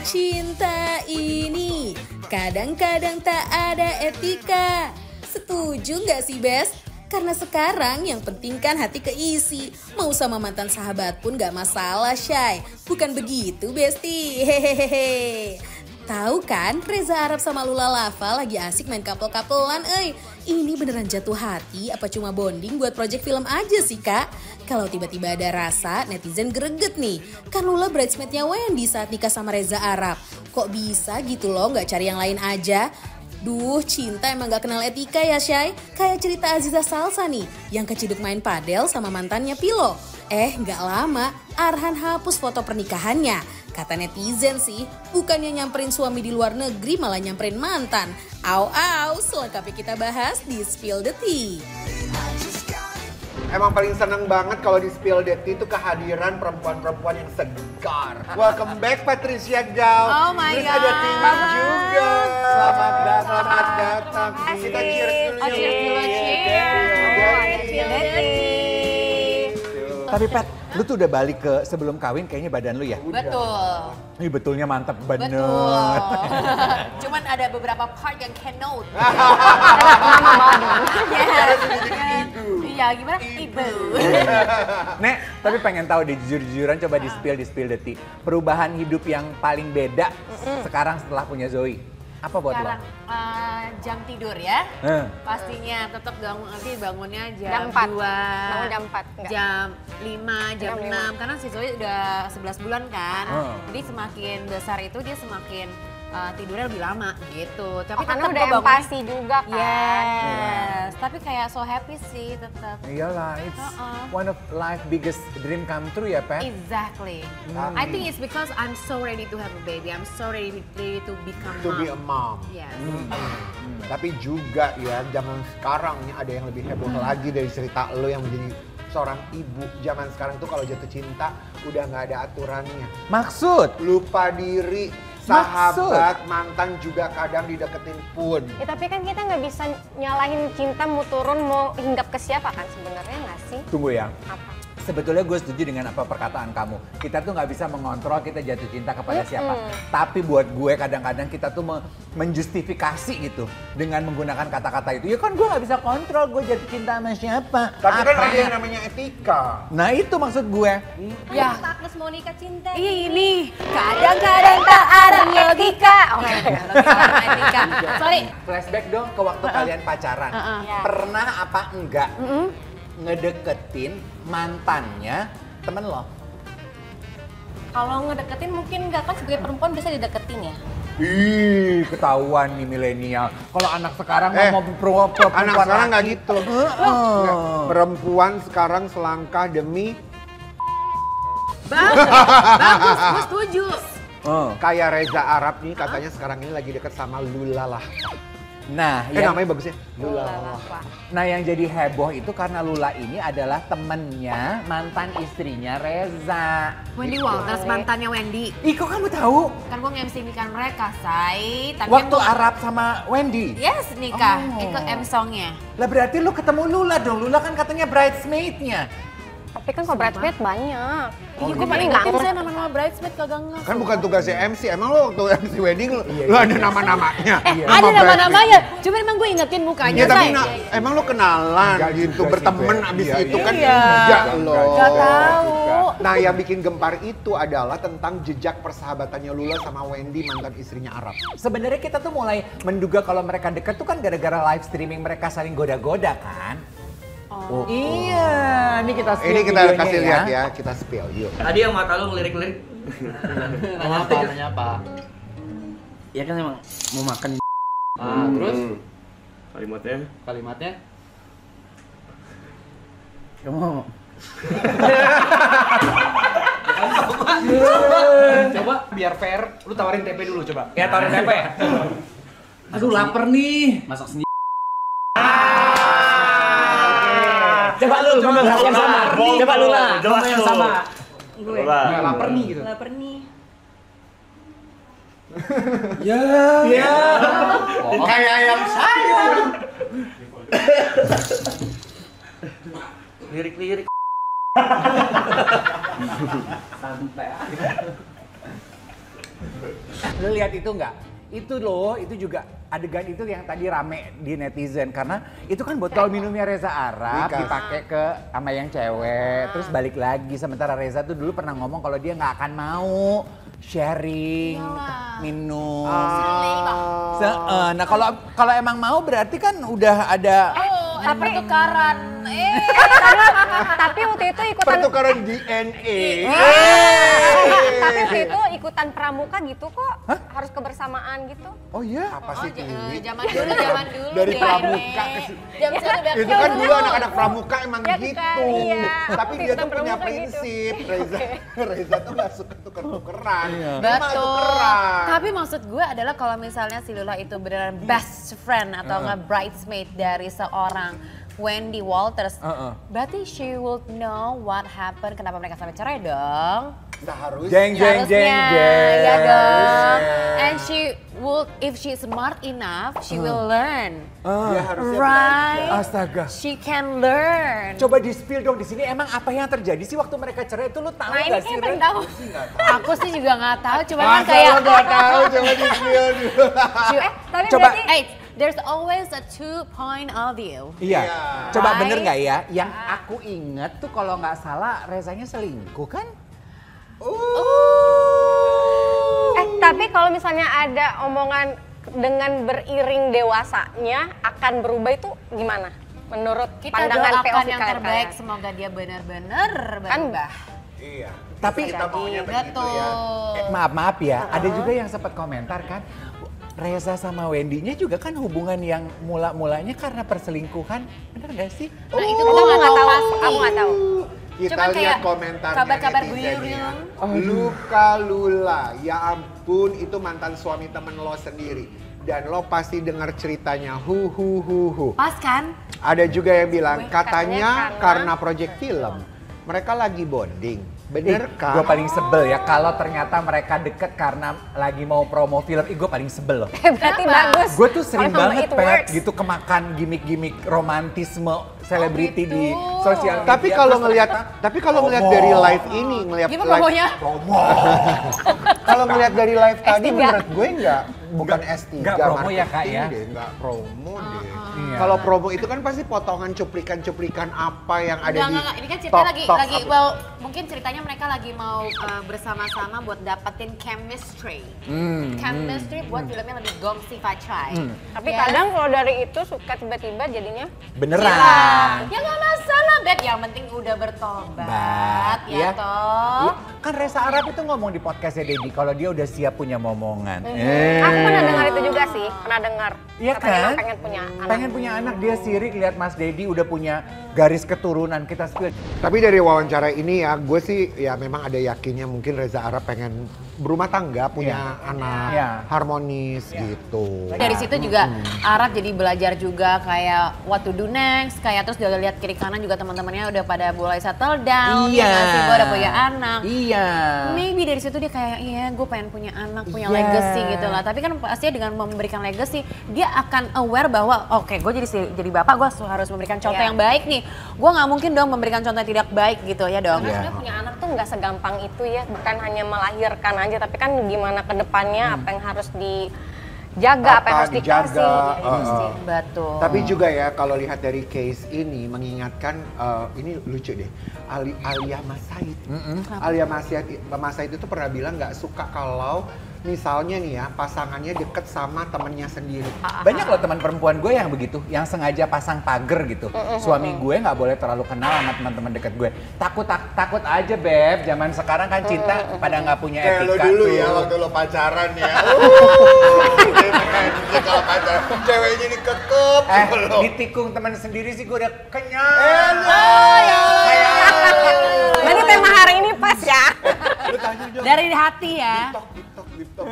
Cinta ini kadang-kadang tak ada etika. Setuju nggak sih, Bes? Karena sekarang yang penting kan hati keisi. Mau sama mantan sahabat pun gak masalah, Syai. Bukan begitu, Besti. Hehehe. Tahu kan, Reza Arab sama Lula Lava lagi asik main couple-couplean, Ini beneran jatuh hati apa cuma bonding buat project film aja sih, Kak? Kalau tiba-tiba ada rasa, netizen greget nih. Kan Lula bridesmaidnya Wendy saat nikah sama Reza Arab. Kok bisa gitu loh, gak cari yang lain aja? Duh, cinta emang gak kenal etika ya, Syai. Kayak cerita Aziza Salsa nih, yang keciduk main padel sama mantannya Pilo. Gak lama, Arhan hapus foto pernikahannya. Kata netizen sih, bukannya nyamperin suami di luar negeri, malah nyamperin mantan. Au, selengkapnya kita bahas di Spill the Tea. Emang paling seneng banget kalau di Spill the Tea itu kehadiran perempuan-perempuan yang segar. Welcome back Patricia Gao. Oh my Terus God. ada Tina juga. Selamat datang. Kita cheers dulu. Tapi Pat, lu tuh udah balik ke sebelum kawin kayaknya badan lu ya? Betul. Ini betulnya mantap bener. Betul. Cuman ada beberapa part yang cannot. Iya, gimana? Ibu. Nek, tapi pengen tahu deh jujur-jujuran coba di spill the tea. Perubahan hidup yang paling beda sekarang setelah punya Zoe. Apa buat Sekarang lo? jam tidur ya. Pastinya tetap bangunnya jam 2. Bangun jam 4. Enggak. Jam 5, jam 6. Karena si Zoe udah 11 bulan kan. Jadi semakin besar itu dia semakin tidurnya lebih lama gitu. Tapi karena tetap udah empati juga kan. Yes, tapi kayak so happy sih tetap. Iyalah, it's one of life biggest dream come true ya, Pat? Exactly. I think it's because I'm so ready to have a baby. I'm so ready to become To mom. be a mom. Yes. Tapi juga ya zaman sekarang nih ada yang lebih heboh lagi dari cerita lo yang menjadi seorang ibu. Zaman sekarang tuh kalau jatuh cinta udah nggak ada aturannya. Maksud? Lupa diri, sahabat, mantan juga kadang dideketin pun. Ya tapi kan kita nggak bisa nyalahin cinta mau turun mau hinggap ke siapa kan sebenarnya nggak sih? Tunggu ya. Apa? Sebetulnya gue setuju dengan apa perkataan kamu. Kita tuh nggak bisa mengontrol kita jatuh cinta kepada siapa. Tapi buat gue kadang-kadang kita tuh menjustifikasi gitu dengan menggunakan kata-kata itu. Ya kan gue nggak bisa kontrol gue jatuh cinta sama siapa. Tapi kan ada yang namanya etika. Nah itu maksud gue. Ya. Agnes mau nikah cinta. Ini kadang-kadang tak ada logika. Oke. Logika. Sorry. Flashback dong ke waktu kalian pacaran. Pernah apa enggak ngedeketin mantannya temen lo? Kalau ngedeketin mungkin nggak kan sebagai perempuan bisa dideketin ya. Ih, ketahuan nih milenial. Kalau anak sekarang mau perempuan Anak sekarang nggak laki. gitu. Nggak. Perempuan sekarang selangkah demi Bagus, gue setuju. kayak Reza Arab nih katanya sekarang ini lagi deket sama Lula lah. Nah, Namanya bagus ya? Lula. Nah yang jadi heboh itu karena Lula ini adalah temennya mantan istrinya Reza. Wendy Walters, mantannya Wendy. Ih kok kamu tahu? Kan gue nge-MC nikahan mereka, Say. Tapi Waktu kan Arab sama Wendy? Yes, nikah. Oh. Ikut M-songnya. Lah berarti lu ketemu Lula dong, Lula kan katanya bridesmaid-nya. Tapi kan kalau bridesmaid banyak. Iya, gue paling ngerti saya nama-nama bridesmaid kagak nggak. Kan bukan tugasnya MC, emang lo waktu MC wedding lu ada nama-namanya. Ada nama-namanya, cuma emang gue ingetin mukanya, Iya tapi Say. emang lo kenalan Enggak gitu, juga sih, berteman Be. abis Iya, itu iya. kan Iya. enggak loh. Gak tahu. Nah yang bikin gempar itu adalah tentang jejak persahabatannya Lula sama Wendy mantan istrinya Arab. Sebenarnya kita tuh mulai menduga kalau mereka dekat tuh kan gara-gara live streaming mereka saling goda-goda kan. Oh. Iya, ini kita spill Ini kita videonya kasih lihat ya, kita spill yuk. Tadi yang mata lu ngelirik-lirik. Nanya apa? Ya kan emang mau makan. Terus Kalimatnya? Kamu coba biar fair, lu tawarin TP dulu coba. Ya tawarin TP ya. Aduh lapar nih. Masak sendiri. Coba lu ngomong yang sama. Coba lu lah. Ngomong yang sama. Gue. Nggak lapar nih gitu. Lapar nih. Ya. Kayak ayam sayur. Lirik-lirik. Santai. Lu lihat itu nggak? Itu loh, itu juga adegan itu yang tadi rame di netizen karena itu kan botol minumnya Reza Arab dipakai ke sama yang cewek, terus balik lagi. Sementara Reza tuh dulu pernah ngomong kalau dia nggak akan mau sharing minum. Nah kalau emang mau berarti kan udah ada pertukaran. Tapi waktu itu ikutan Pertukaran DNA. tapi waktu itu ikutan pramuka gitu kok. Harus kebersamaan gitu. Oh iya? Apa sih Tiwi? Zaman dulu Dari deh, pramuka Nek. ke situ. Jam satu udah Itu kan dulu anak-anak pramuka emang Ya gitu. kan, iya. Tapi dia Ikutan tuh punya pramuka gitu. prinsip. Reza tuh gak suka tuker-tukeran. Dia malah Betul. tukeran. Tapi maksud gue adalah kalau misalnya si Lula itu beneran best friend atau nggak bridesmaid dari seorang Wendy Walters, berarti she will know what happened, kenapa mereka sampai cerai dong. Seharusnya. Ya dong. And she will, if she smart enough, she will learn. Dia harusnya Right? Astaga. She can learn. Coba di spill dong di sini emang apa yang terjadi sih waktu mereka cerai itu lu tahu Nah ini nggak sih? kayak pengen Ren? tahu. Aku sih juga nggak tahu, cuma kan Masa kayak lo gak tahu, coba di spill dulu. Tapi Coba. berarti there's always a two point of view. Iya. Iya. Coba Right? bener nggak ya? Yang aku inget tuh kalau nggak salah Rezanya selingkuh kan? tapi kalau misalnya ada omongan dengan beriring dewasanya akan berubah itu gimana? Menurut Kita pandangan doakan POV yang kalian? terbaik, semoga dia benar-benar berubah. Iya. Tapi kita maunya begitu ya. maaf ya, ada juga yang sempat komentar kan, Reza sama Wendy-nya juga kan hubungan yang mula-mulanya karena perselingkuhan, bener gak sih? Nah itu Aku gue nggak nggak tahu, pasti. aku nggak tahu. Kita Cuman lihat kayak komentarnya kabar-kabar netizen gue ya. Luka Lula, ya ampun itu mantan suami temen lo sendiri. Dan lo pasti dengar ceritanya, hu. Pas kan? Ada juga yang bilang, Katanya katanya karena project film. Mereka lagi bonding. Bener Gue kan? paling sebel ya kalau ternyata mereka deket karena lagi mau promo film. Gue paling sebel loh. Berarti bagus. Gue tuh sering Kalau banget it Pep works. gitu kemakan gimmick-gimmick romantisme selebriti gitu. di sosial media. Tapi kalau Terus ngelihat promo. dari live ini, ngelihat Gimana live, promonya? promo. kalau ngelihat dari live tadi S3. menurut gue bukan S3 nggak promo ya, Kak, ya? deh, nggak promo deh. Iya. Kalau promo itu kan pasti potongan cuplikan-cuplikan apa yang ada di Enggak. Ini kan ceritanya lagi apa. well, mungkin ceritanya mereka lagi mau bersama-sama buat dapetin chemistry. Chemistry buat filmnya lebih gong si Facai. Tapi kadang kalau dari itu suka tiba-tiba jadinya Beneran. Ya nggak masalah, Beb. Yang penting udah bertobat, ya Iya. toh. Kan Reza Arab itu ngomong di podcastnya Dedi kalau dia udah siap punya momongan. Aku pernah dengar itu juga sih, pernah dengar. Iya Katanya kan? emang pengen punya anak. Pengen punya anak, dia sirik lihat Mas Dedi udah punya garis keturunan. Kita spill. Tapi dari wawancara ini ya, gue sih ya memang ada yakinnya mungkin Reza Arab pengen berumah tangga, punya anak Iya. harmonis gitu. Dari situ juga Arab jadi belajar juga kayak what to do next, kayak terus dia lihat kiri kanan juga teman-temannya udah pada mulai settle down, Iya. ya nggak sih, gue udah punya anak. Iya. Maybe dari situ dia kayak iya gue pengen punya anak, punya Iya. legacy gitu lah. Tapi kan pastinya dengan memberikan legacy dia akan aware bahwa oke, gue jadi bapak, gue harus memberikan contoh Iya. yang baik nih. Gue nggak mungkin dong memberikan contoh yang tidak baik gitu ya dong. Karena sebenarnya punya anak tuh nggak segampang itu ya, bukan hanya melahirkan aja, tapi kan gimana ke depannya, apa yang harus dijaga, apa yang harus dijaga, dikasih. Gitu sih. Betul. Tapi juga ya kalau lihat dari case ini mengingatkan ini lucu deh. Alia Mas Said. Alia Mas Said itu pernah bilang nggak suka kalau misalnya nih ya pasangannya deket sama temennya sendiri. Banyak loh teman perempuan gue yang begitu, yang sengaja pasang pagar gitu. Suami gue nggak boleh terlalu kenal sama teman-teman dekat gue. Takut aja Beb, zaman sekarang kan cinta pada nggak punya Kayak etika lo dulu tuh. ya waktu lo pacaran ya. Kalau pacaran ceweknya dikekep. Ditikung teman sendiri sih gue udah kenyang. Berarti tema hari ini pas ya. Lu tanya dong. Dari hati ya. Deep talk.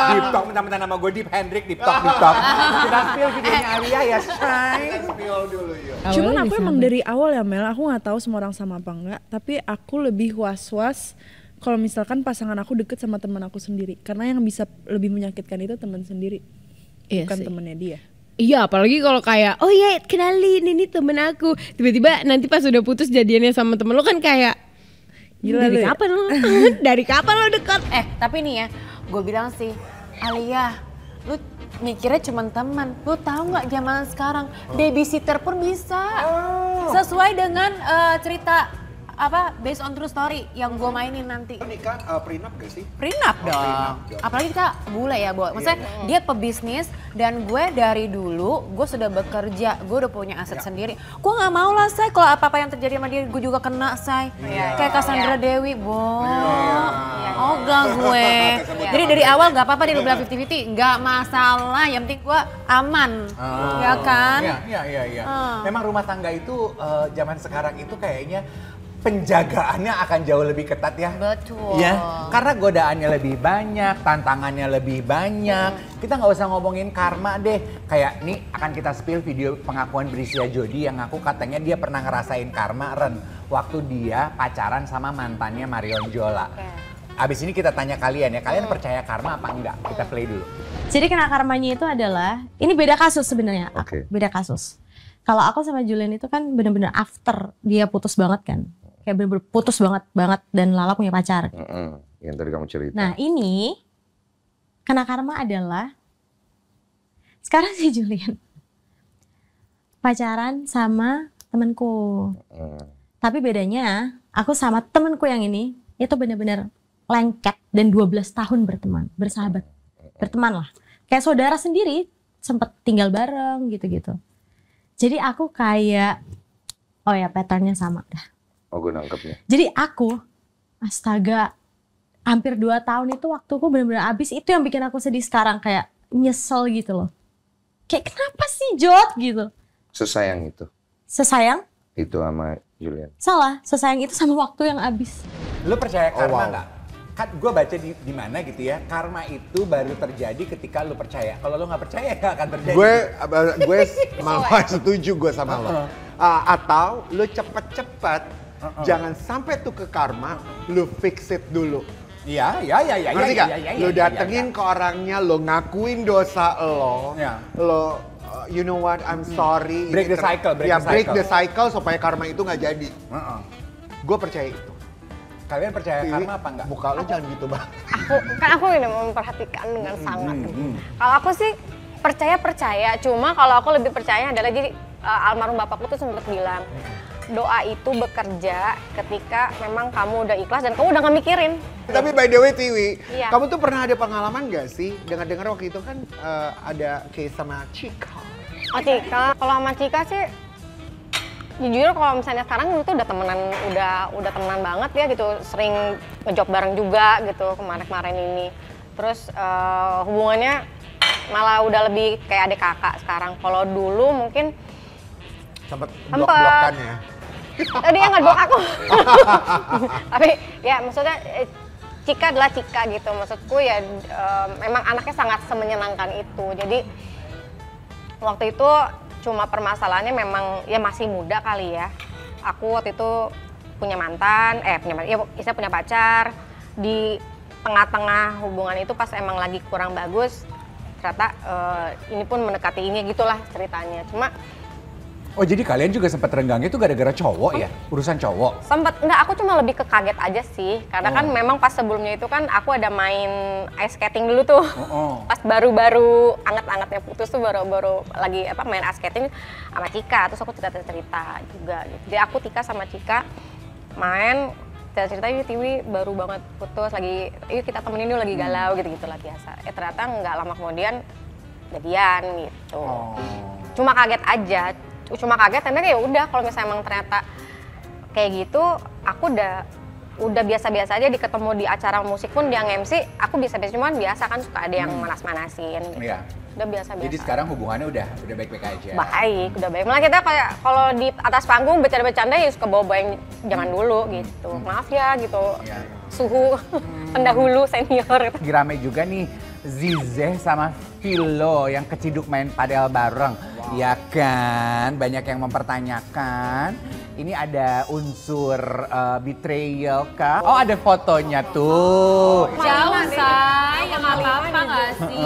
Deep talk, minta-minta nama gue Deep Hendrik, Deep talk. Kita spill videonya Alia ya, Shay. Spill dulu yuk. Cuman aku emang dari awal ya Mel, aku nggak tahu semua orang sama apa enggak, tapi aku lebih was-was kalau misalkan pasangan aku deket sama teman aku sendiri, karena yang bisa lebih menyakitkan itu teman sendiri, Iya bukan sih. temennya dia. Iya, apalagi kalau kayak, oh ya kenalin ini temen aku, tiba-tiba nanti pas udah putus jadiannya sama temen lo kan kayak, Gila Dari lu ya? kapan lo? Dari kapan lo dekat? Tapi nih ya, gue bilang sih, Alia, lu mikirnya cuma teman. Lu tahu nggak zaman sekarang babysitter pun bisa. Sesuai dengan cerita apa based on true story yang gue mainin nanti. Nikah prenup gak sih? Prenup dong. prenup, dong. Apalagi kita bule ya, Bo. Maksudnya dia pebisnis dan gue dari dulu gue sudah bekerja, gue udah punya aset sendiri. Gue nggak mau lah, Say, kalau apa-apa yang terjadi sama dia gue juga kena, Say. Kayak Cassandra Dewi, Bo. Ogah gue. Jadi dari awal nggak apa-apa dia lu bilang 50-50, nggak masalah. Yang penting gue aman, ya kan? Iya. Memang rumah tangga itu zaman sekarang itu kayaknya penjagaannya akan jauh lebih ketat ya. Betul. Ya, karena godaannya lebih banyak, tantangannya lebih banyak. Kita nggak usah ngomongin karma deh. Kayak nih akan kita spill video pengakuan Brisia Jodi yang ngaku katanya dia pernah ngerasain karma waktu dia pacaran sama mantannya Marion Jola. Abis ini kita tanya kalian ya, kalian percaya karma apa enggak? Kita play dulu. Jadi kena karmanya itu adalah, ini beda kasus sebenarnya, beda kasus. Kalau aku sama Julian itu kan bener-bener after dia putus banget kan. Kayak bener-bener putus banget dan Lala punya pacar. Yang tadi kamu cerita. Nah ini, kena karma adalah, sekarang si Julian pacaran sama temenku. Tapi bedanya, aku sama temenku yang ini, itu bener-bener lengket dan 12 tahun berteman, bersahabat. Berteman lah. Kayak saudara sendiri, sempet tinggal bareng gitu-gitu. Jadi aku kayak, oh ya patternnya sama dah. Oh gue nangkepnya. Jadi aku, astaga, hampir 2 tahun itu waktuku bener-bener habis. Itu yang bikin aku sedih sekarang, kayak nyesel gitu loh. Kayak kenapa sih Jod gitu. Sesayang itu? Sesayang? Itu sama Julian? Salah, sesayang itu sama waktu yang habis. Lu percaya karma nggak? Kan gue baca di mana gitu ya, karma itu baru terjadi ketika lu percaya. Kalau lu nggak percaya nggak akan terjadi. Gue malah setuju gue sama lo. Atau lu cepet-cepet, jangan sampai tuh ke karma, lu fix it dulu. Iya. Ngerti gak? Lu datengin ke orangnya, lu ngakuin dosa lo, lo you know what, I'm sorry. Break the cycle. Break the cycle supaya karma itu nggak jadi. Gue percaya itu. Kalian percaya karma apa enggak? Muka lu jangan gitu bang. Aku ini memperhatikan dengan sangat. Kalau aku sih percaya, cuma kalau aku lebih percaya adalah jadi almarhum bapakku tuh sempat bilang, doa itu bekerja ketika memang kamu udah ikhlas dan kamu udah gak mikirin. Tapi by the way Tiwi, Iya. kamu tuh pernah ada pengalaman gak sih? Dengar-dengar waktu itu kan ada case sama Cika. Oh Cika, kalau sama Cika sih jujur kalau misalnya sekarang itu udah temenan banget ya gitu, sering ngejob bareng juga gitu kemarin-kemarin ini. Terus hubungannya malah udah lebih kayak adik kakak sekarang. Kalau dulu mungkin Sempet blok-blokan ya? Dia nggak blok aku. Tapi ya maksudnya Cika adalah Cika gitu. Maksudku ya memang anaknya sangat semenyenangkan itu. Jadi waktu itu cuma permasalahannya memang ya masih muda kali ya. Aku waktu itu punya mantan, punya pacar. Di tengah-tengah hubungan itu pas emang lagi kurang bagus, ternyata ini pun mendekati ini gitulah ceritanya. Cuma oh jadi kalian juga sempat renggang itu gara-gara cowok ya? Urusan cowok? Sempet, enggak, aku cuma lebih ke kaget aja sih. Karena kan memang pas sebelumnya itu kan aku ada main ice skating dulu tuh. Pas baru-baru anget-angetnya putus tuh baru lagi main ice skating sama Cika. Terus aku cerita juga gitu. Jadi aku Tika sama Cika main, cerita ini Tiwi baru banget putus, lagi yuk kita temenin dulu lagi galau gitu-gitu lah biasa. Ternyata nggak lama kemudian jadian gitu. Cuma kaget aja. Karena ya udah kalau misalnya emang ternyata kayak gitu, aku udah biasa-biasa aja ketemu di acara musik pun dia nge-MC, aku biasa-biasa, cuman biasa kan suka ada yang manas-manasin gitu. Iya. Udah biasa-biasa. Jadi sekarang hubungannya udah baik-baik aja. Baik, udah baik. Malah kita kayak kalau di atas panggung bercanda-bercanda ya suka bawa yang zaman dulu gitu. Maaf ya gitu. Suhu pendahulu senior. Lagi rame juga nih Zizeh sama Philo yang keciduk main padel bareng. Ya kan, banyak yang mempertanyakan. Ini ada unsur betrayal kah? Oh ada fotonya tuh. Jauh say, yang apa-apa gak sih?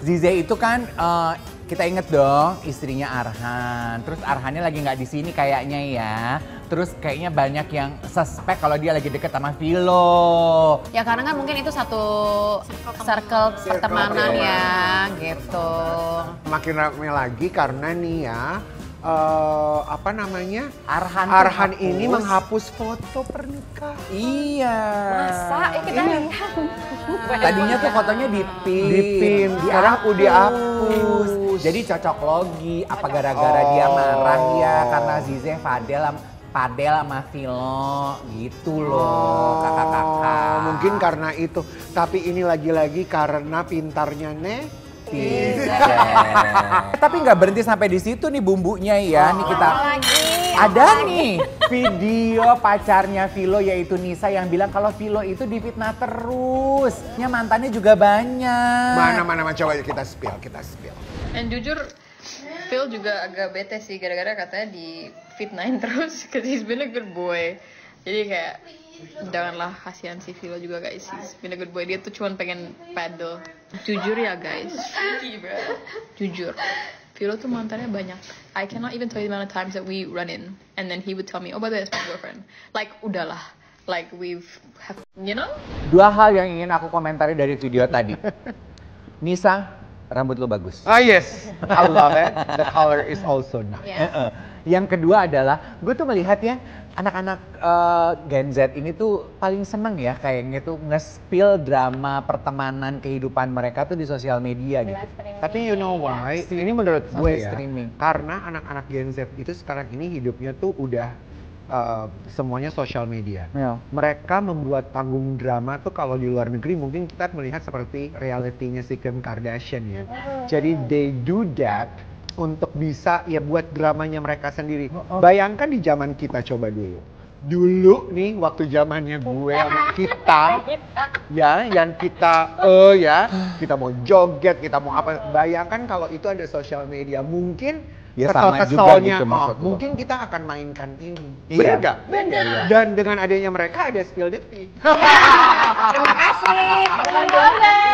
Zizeh itu kan Kita inget dong istrinya Arhan. Terus Arhannya lagi nggak di sini kayaknya ya. Terus kayaknya banyak yang suspek kalau dia lagi deket sama Vilo. Ya karena kan mungkin itu satu circle pertemanan ya gitu. Makin ramai lagi karena nih ya, apa namanya? Arhan ini menghapus foto pernikahan. Iya. Masa? Kita lihat. Tadinya tuh fotonya dipin, sekarang udah dihapus. Jadi cocok logi, apa gara-gara dia marah ya karena Zize Padel sama Vilo gitu loh kakak-kakak. Mungkin karena itu, tapi ini lagi-lagi karena pintarnya Tapi nggak berhenti sampai di situ nih bumbunya ya. Nih kita ada nih video pacarnya Vilo yaitu Nisa yang bilang kalau Vilo itu difitnah terus. Ya mantannya juga banyak. Mana coba kita spill. Dan jujur Phil juga agak bete sih gara-gara katanya difitnahin terus because he's been a good boy. Jadi kayak janganlah kasihan si Phil juga guys, he's been a good boy. Dia tuh cuma pengen paddle. Jujur ya guys, jujur Phil tuh mantannya banyak. I cannot even tell you the amount of times that we run in and then he would tell me, oh by the way that's my girlfriend. Like udahlah, like you know. Dua hal yang ingin aku komentari dari video tadi. Nisa, rambut lo bagus. Ah yes, I love it. The color is also nice. Yeah. Yang kedua adalah, gue tuh melihat ya anak-anak Gen Z ini tuh paling seneng ya kayaknya tuh nge-spill drama pertemanan kehidupan mereka tuh di sosial media gitu. Tapi you know why? Ini menurut gue ya, streaming. karena anak-anak Gen Z itu sekarang ini hidupnya tuh udah semuanya sosial media. Yeah. Mereka membuat panggung drama tuh kalau di luar negeri mungkin kita melihat seperti realitinya si Kim Kardashian ya. Jadi they do that untuk bisa ya buat dramanya mereka sendiri. Bayangkan di zaman kita coba dulu. Dulu nih waktu zamannya gue kita ya yang kita kita mau joget, kita mau apa. Bayangkan kalau itu ada sosial media mungkin ya sama juga gitu maksudku. Mungkin kita akan mainkan ini. Iya. Benar nggak? Benar. Dan dengan adanya mereka ada Spill the Tea. Terima kasih teman-teman.